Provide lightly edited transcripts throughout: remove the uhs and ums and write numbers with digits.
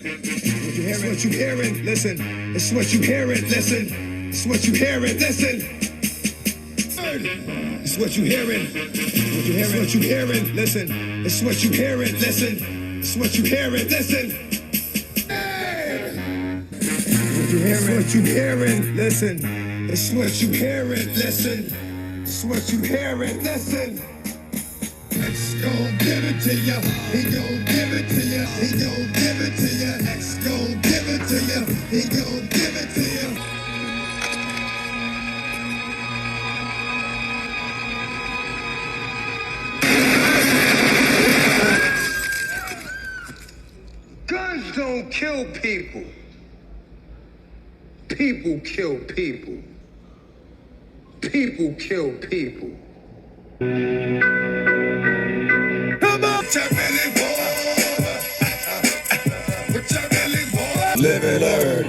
What you hearing, listen. It's what you hearing, listen. It's what you hearing, listen. It's what you hearing. It's what you hearing, listen. It's what you hearing, listen. It's what you hearing, listen. What you hearing, listen. It's what you hearing, listen. It's what you hearing, listen. X gon' give it to ya. He gon' give it to ya. He gon' give it to ya. X gon' give it to ya. He gon' give it to ya. Guns don't kill people. People kill people. People kill people. Come on, what you really want? What you really want? Live and learn.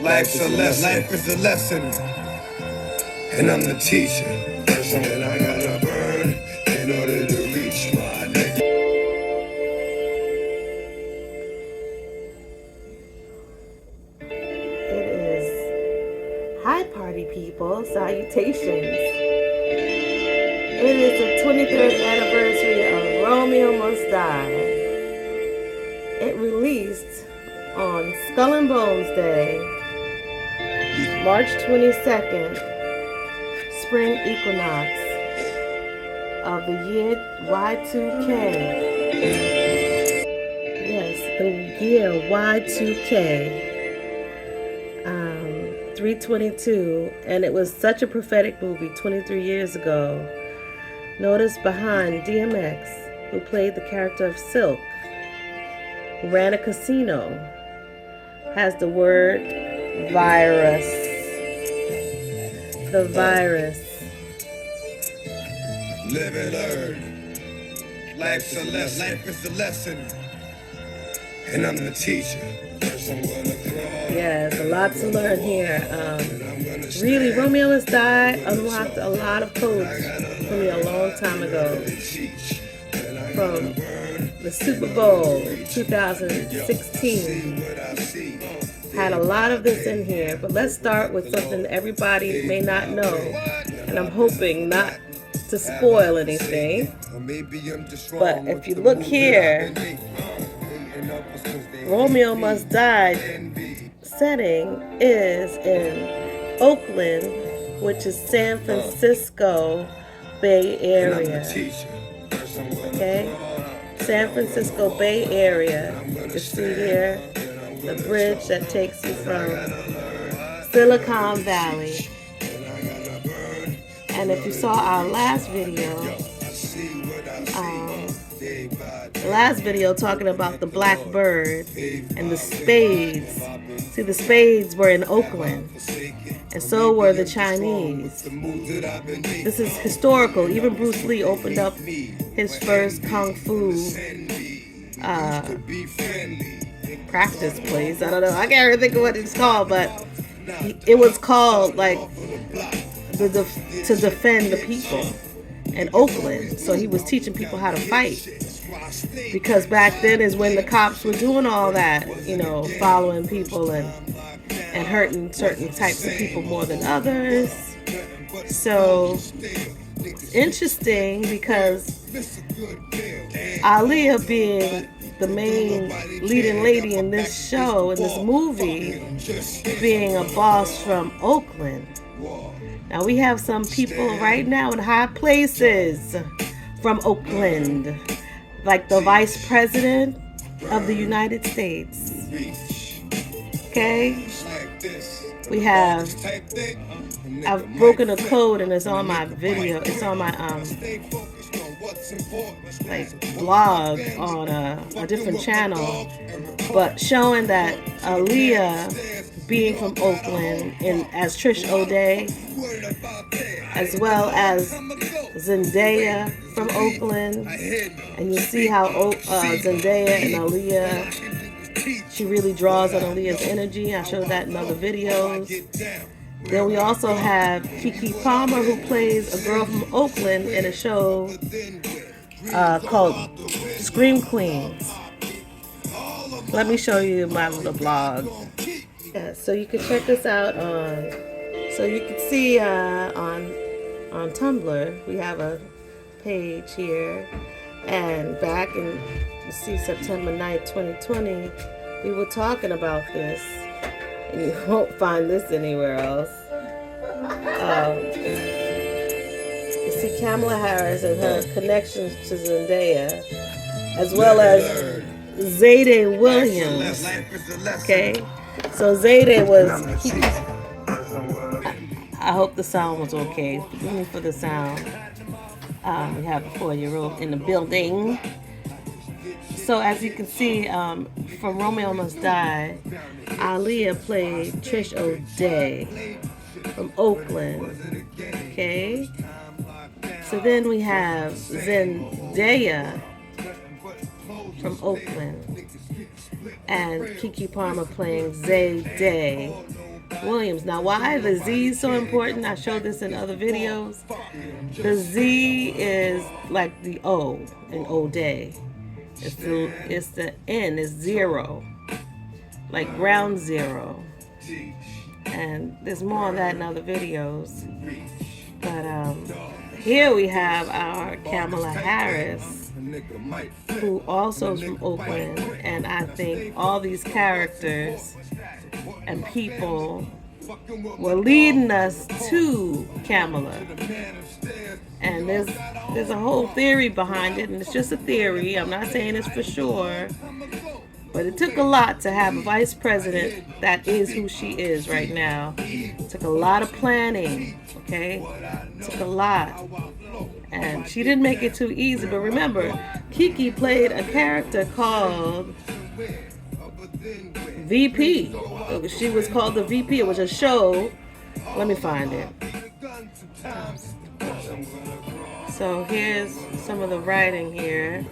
Life's a lesson. Life is a lesson. And I'm the teacher. And I gotta burn in order to reach my next. It is hi party people, salutations. It is the 23rd anniversary of Romeo Must Die. It released on Skull and Bones Day, March 22nd, spring equinox of the year Y2K. Yes, the year Y2K. 322, and it was such a prophetic movie 23 years ago. Notice behind DMX, who played the character of Silk, who ran a casino, has the word virus. The virus. Live and learn. Life's a lesson. Life is a lesson. And I'm the teacher. Yes, a lot to learn here. Really, Romeo Must Die unlocked a lot of codes for me a long time ago. From the Super Bowl 2016. Had a lot of this in here, but let's start with something everybody may not know. And I'm hoping not to spoil anything. But if you look here, Romeo Must Die setting is in Oakland, which is San Francisco Bay Area. Okay? San Francisco Bay Area. You see here the bridge that takes you from Silicon Valley. And if you saw our last video, the last video talking about the black bird and the spades. See, the spades were in Oakland, and so were the Chinese. This is historical. Even Bruce Lee opened up his first kung fu practice place. I don't know. I can't even think of what it's called, but it was called like to defend the people in Oakland. So he was teaching people how to fight. Because back then is when the cops were doing all that, you know, following people and hurting certain types of people more than others. So interesting, because AALIYAH being the main leading lady in this show, in this movie, being a boss from Oakland. Now we have some people right now in high places from Oakland, like the Vice President of the United States. Okay? We have, I've broken a code and it's on my video, it's on my blog on a different channel, but showing that AALIYAH being from Oakland and as Trish O'Day, as well as ZENDAYA from Oakland, and you see how ZENDAYA and AALIYAH, she really draws on AALIYAH's energy. I showed that in other videos. Then we also have Keke Palmer, who plays a girl from Oakland in a show called Scream Queens. Let me show you my little blog. Yeah, so you can check this out on. So you can see on Tumblr we have a page here, and back in, you see, September 9th, 2020, we were talking about this, and you won't find this anywhere else. You see Kamala Harris and her connections to Zendaya, as well as ZAYDAY Williams. Okay, so ZAYDAY was. I hope the sound was okay. Forgive me for the sound. We have a 4-year-old in the building. So as you can see, from Romeo Must Die, AALIYAH played TRISH O'Day from Oakland. Okay. So then we have ZENDAYA from Oakland, and Keke Palmer playing ZAYDAY Williams. Now, why the Z is so important? I showed this in other videos. The Z is like the O in O'Day. It's the N is zero, like ground zero. And there's more on that in other videos. But here we have our Kamala Harris, who also is from Oakland, and I think all these characters and people were leading us to Kamala. And there's a whole theory behind it, and it's just a theory. I'm not saying it's for sure, but it took a lot to have a vice president that is who she is right now. It took a lot of planning, okay? It took a lot. And she didn't make it too easy. But remember, Keke played a character called VP. She was called the VP. It was a show. Let me find it. So here's some of the writing here.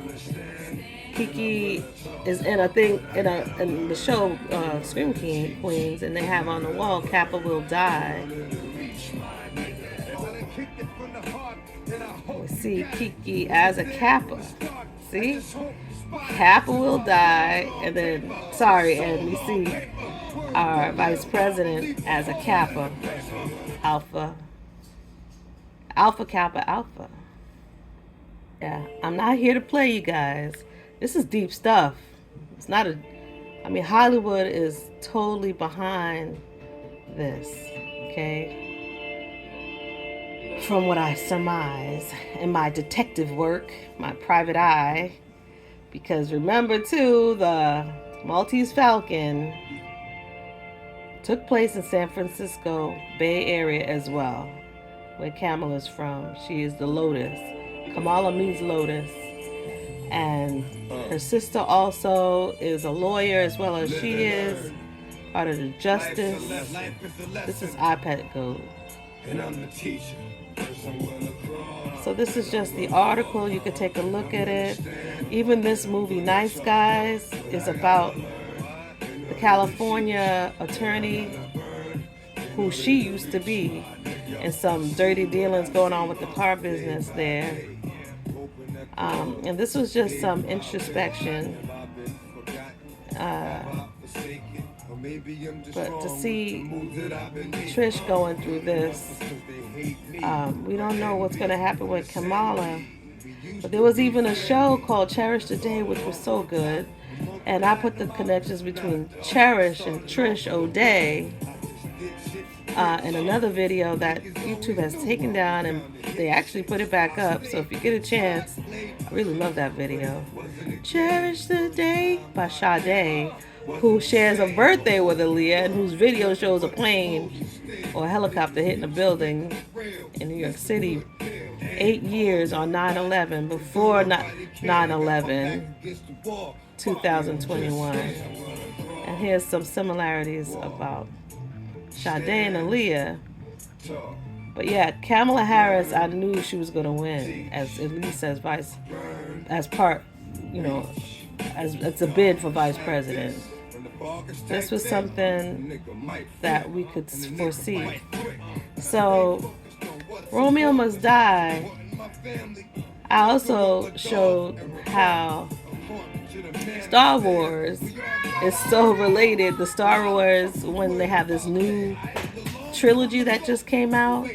Keke is in a thing in the show Scream Queens, and they have on the wall "Kappa will die." We see Keke as a Kappa. See, Kappa will die, and then and we see our vice president as a Kappa, Alpha Kappa Alpha. Yeah, I'm not here to play, you guys. This is deep stuff. It's not Hollywood is totally behind this, okay? From what I surmise in my detective work, my private eye, because remember too, the Maltese FALCON took place in San Francisco Bay Area as well, where Kamala's from. She is the Lotus. Kamala means Lotus. And her sister also is a lawyer as well as she is, part of the justice. This is iPad code. So this is just the article. You could take a look at it. Even this movie, Nice Guys, is about the California attorney who she used to be, and some dirty dealings going on with the car business there. And this was just some introspection. But to see Trish going through this, we don't know what's going to happen with Kamala. But there was even a show called Cherish the Day, which was so good. And I put the connections between Cherish and Trish O'Day in another video that YouTube has taken down, and they actually put it back up. So if you get a chance, I really love that video. Cherish the Day by Sade, who shares a birthday with AALIYAH, and whose video shows a plane or a helicopter hitting a building in New York City 8 years on 9/11, before 9/11, 2021. And here's some similarities about Sade and AALIYAH. But yeah, Kamala Harris, I knew she was going to win, as at least as a bid for vice president. This was something that we could foresee. So, Romeo Must Die, I also showed how Star Wars It's so related. The Star Wars, when they have this new trilogy that just came out,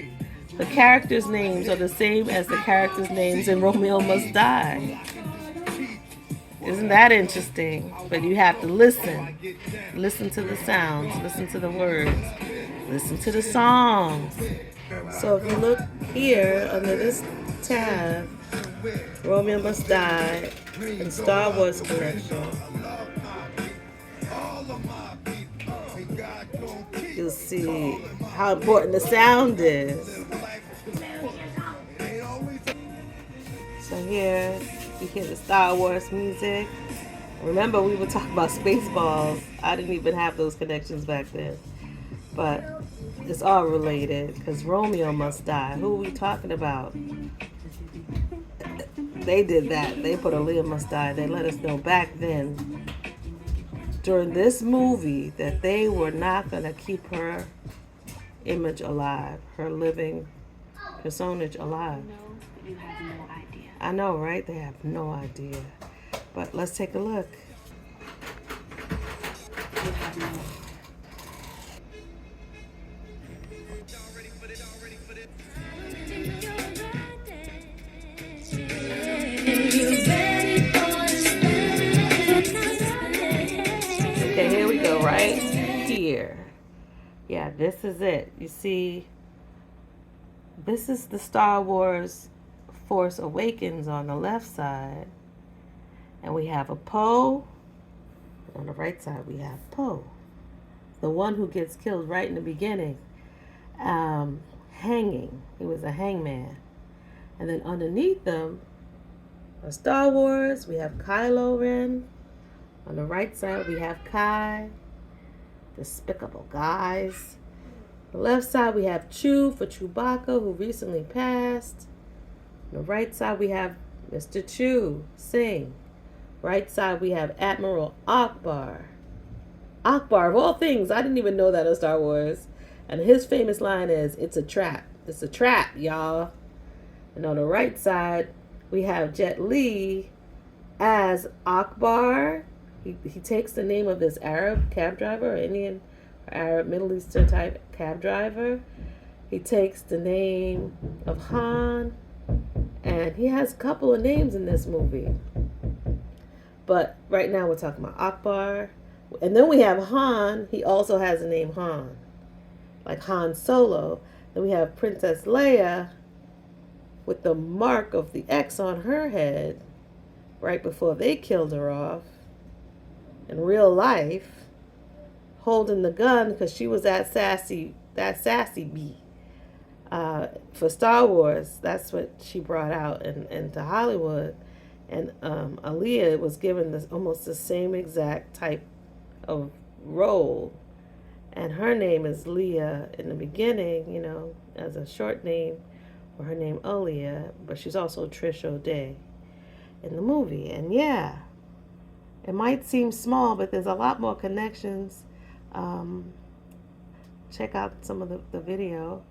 the characters' names are the same as the characters' names in Romeo Must Die. Isn't that interesting? But you have to listen. Listen to the sounds, listen to the words, listen to the songs. So if you look here under this tab, Romeo Must Die and Star Wars Collection, you'll see how important the sound is. So here you hear the Star Wars music. Remember, we were talking about Spaceballs. I didn't even have those connections back then. But it's all related because Romeo Must Die. Who are we talking about? They did that. They put AALIYAH Must Die. They let us know back then during this movie that they were not going to keep her image alive, her living personage alive. You have no idea. I know, right? They have no idea. But let's take a look. You have no Okay, here we go, right here. Yeah, this is it. You see, this is the Star Wars Force Awakens on the left side. And we have a Poe. On the right side, we have Poe. The one who gets killed right in the beginning. Hanging. He was a hangman. And then underneath them, on Star Wars, we have Kylo Ren. On the right side, we have Kai. Despicable guys. On the left side, we have Chew for Chewbacca, who recently passed. On the right side, we have Mr. Chew, Sing. Right side, we have Admiral Akbar. Akbar, of all things, I didn't even know that in Star Wars. And his famous line is, "It's a trap. It's a trap, y'all." And on the right side, we have Jet Li as Akbar. He takes the name of this Arab cab driver, or Indian, or Arab, Middle Eastern type cab driver. He takes the name of Han. And he has a couple of names in this movie. But right now we're talking about Akbar. And then we have Han. He also has the name Han. Like Han Solo. Then we have Princess Leia with the mark of the X on her head right before they killed her off. In real life, holding the gun because she was that sassy bee. For Star Wars, that's what she brought out into Hollywood. And AALIYAH was given this almost the same exact type of role. And her name is Leah in the beginning, you know, as a short name, or her name AALIYAH, but she's also Trish O'Day in the movie. And yeah, it might seem small, but there's a lot more connections. Check out some of the video.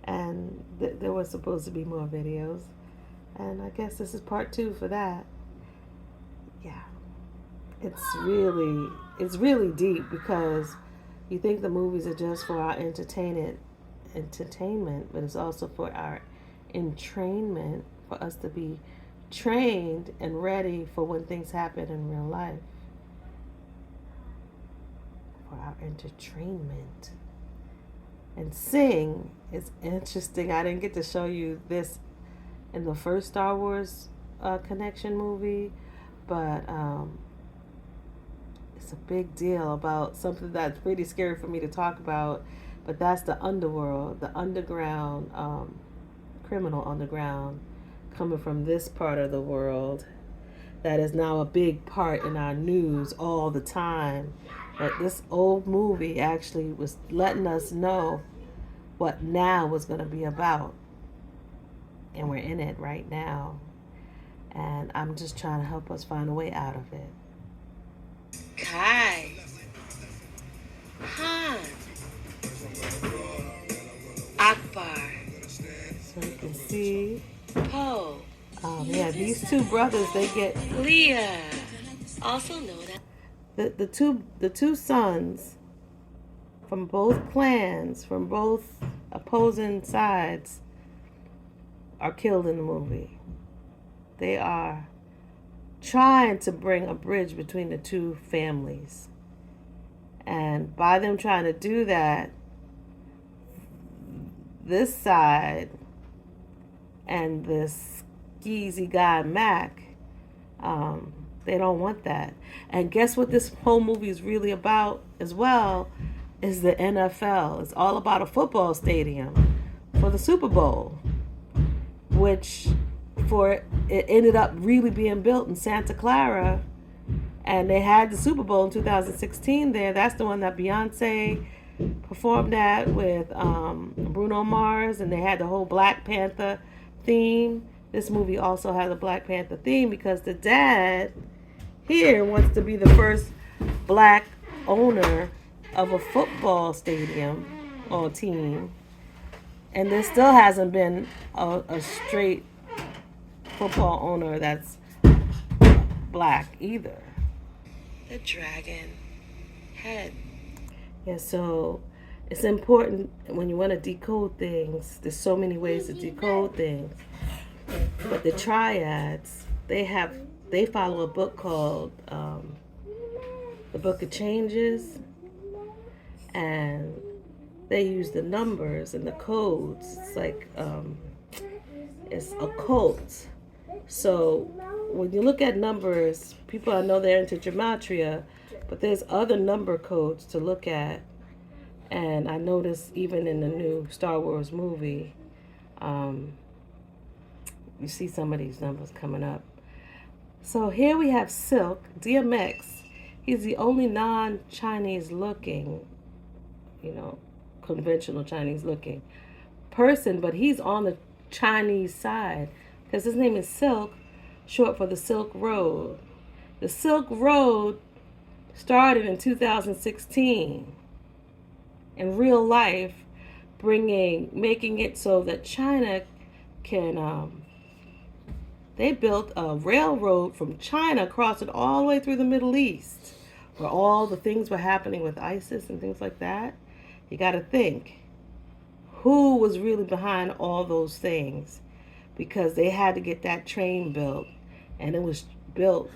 And there was supposed to be more videos. And I guess this is part 2 for that. Yeah. It's really deep because you think the movies are just for our entertainment, but it's also for our entrainment, for us to be trained and ready for when things happen in real life. For our entertainment. And Sing is interesting. I didn't get to show you this in the first Star Wars connection movie, but it's a big deal about something that's pretty scary for me to talk about, but that's the underworld, the underground, criminal underground coming from this part of the world that is now a big part in our news all the time. But this old movie actually was letting us know what now was going to be about. And we're in it right now. And I'm just trying to help us find a way out of it. Kai. Han. Akbar. So you can see Poe. Yeah, these two brothers, they get Leah, also known as the two sons from both clans, from both opposing sides, are killed in the movie. They are trying to bring a bridge between the two families. And by them trying to do that, this side and this skeezy guy, Mac, they don't want that. And guess what this whole movie is really about as well? Is the NFL. It's all about a football stadium for the Super Bowl, which it ended up really being built in Santa Clara, and they had the Super Bowl in 2016 there. That's the one that Beyonce performed at with Bruno Mars, and they had the whole Black Panther theme. This movie also has a Black Panther theme because the dad here wants to be the first black owner of a football stadium or team, and there still hasn't been a straight football owner that's black either. The dragon head. Yeah, so it's important when you want to decode things. There's so many ways to decode things. But the triads, they follow a book called the Book of Changes, and they use the numbers and the codes. It's like it's occult. So when you look at numbers, people, I know they're into gematria, but there's other number codes to look at. And I noticed even in the new Star Wars movie, you see some of these numbers coming up. So here we have Silk, DMX. He's the only non-Chinese looking, conventional Chinese looking person, but he's on the Chinese side because his name is Silk, short for the Silk Road. The Silk Road started in 2016 in real life, making it so that China can, they built a railroad from China, crossing all the way through the Middle East, where all the things were happening with ISIS and things like that. You got to think, who was really behind all those things? Because they had to get that train built, and it was built,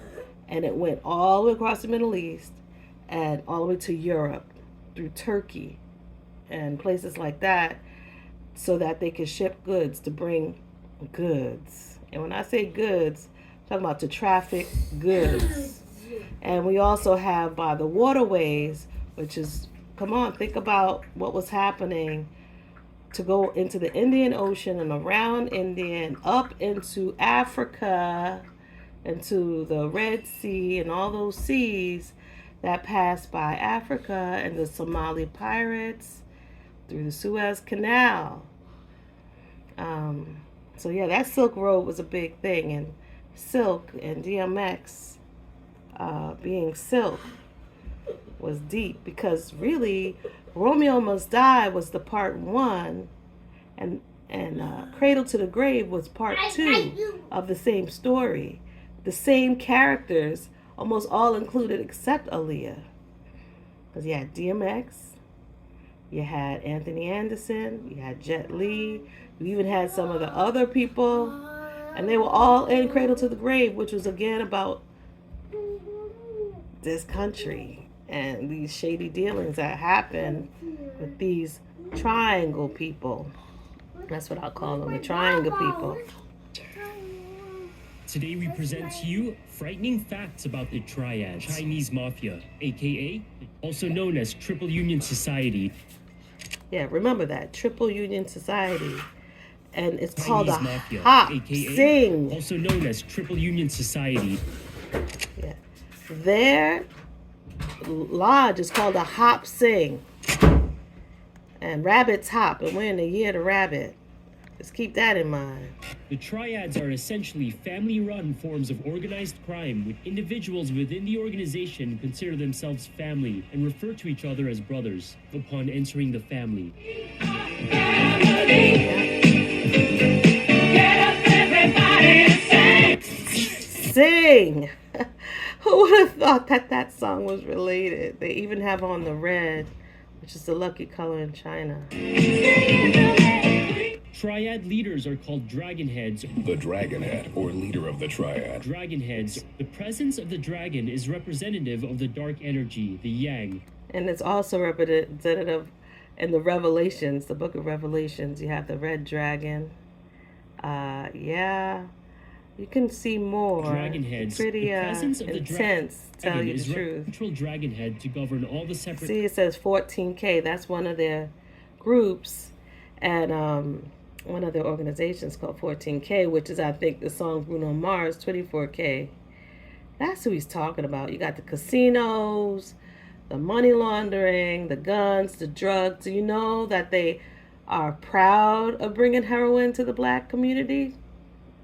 and it went all the way across the Middle East and all the way to Europe, through Turkey and places like that, so that they could ship goods, to bring goods. And when I say goods, I'm talking about to traffic goods. And we also have by the waterways, which is, come on, think about what was happening to go into the Indian Ocean and around India and up into Africa, into the Red Sea and all those seas that passed by Africa, and the Somali pirates through the Suez Canal. So yeah, that Silk Road was a big thing, and Silk and DMX being Silk was deep, because really Romeo Must Die was the part 1, and Cradle to the Grave was part 2 of the same story. The same characters, almost all included except Aaliyah. Because you had DMX, you had Anthony Anderson, you had Jet Li, you even had some of the other people, and they were all in Cradle to the Grave, which was again about this country and these shady dealings that happened with these triangle people. That's what I'll call them, the triangle people. Today we present to you frightening facts about the Triad Chinese Mafia, aka also known as Triple Union Society. Yeah, remember that, Triple Union Society. And it's Chinese called a Mafia, Hop aka Sing. also known as Triple Union Society. Yeah. Their lodge is called a Hop Sing. And rabbits hop, and we're in the year of the rabbit. Just keep that in mind. The Triads are essentially family-run forms of organized crime, with individuals within the organization consider themselves family and refer to each other as brothers upon entering the family. Sing! Who would have thought that that song was related? They even have on the red, which is the lucky color in China. Triad leaders are called dragonheads. The dragonhead, or leader of the triad. Dragonheads. The presence of the dragon is representative of the dark energy, the yang. And it's also representative in the Revelations, the book of Revelations. You have the red dragon. Yeah, you can see more. Dragonheads. Pretty The presence of the intense, tell you is the truth. Central dragonhead to govern all the separate. See, it says 14K. That's one of their groups. And one of their organizations called 14K, which is, I think, the song Bruno Mars, 24K. That's who he's talking about. You got the casinos, the money laundering, the guns, the drugs. Do you know that they are proud of bringing heroin to the black community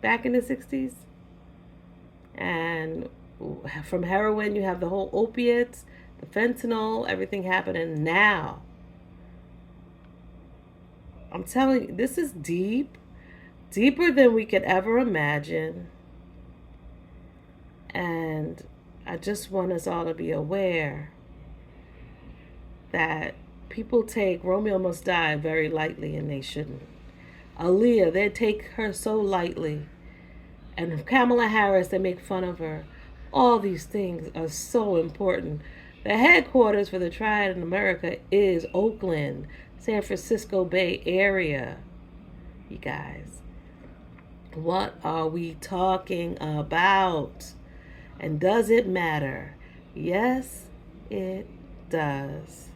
back in the 60s? And from heroin, you have the whole opiates, the fentanyl, everything happening now. I'm telling you, this is deep, deeper than we could ever imagine. And I just want us all to be aware that people take Romeo Must Die very lightly, and they shouldn't. AALIYAH, they take her so lightly. And Kamala Harris, they make fun of her. All these things are so important. The headquarters for the Triad in America is Oakland, San Francisco Bay Area. You guys, what are we talking about? And does it matter? Yes, it does.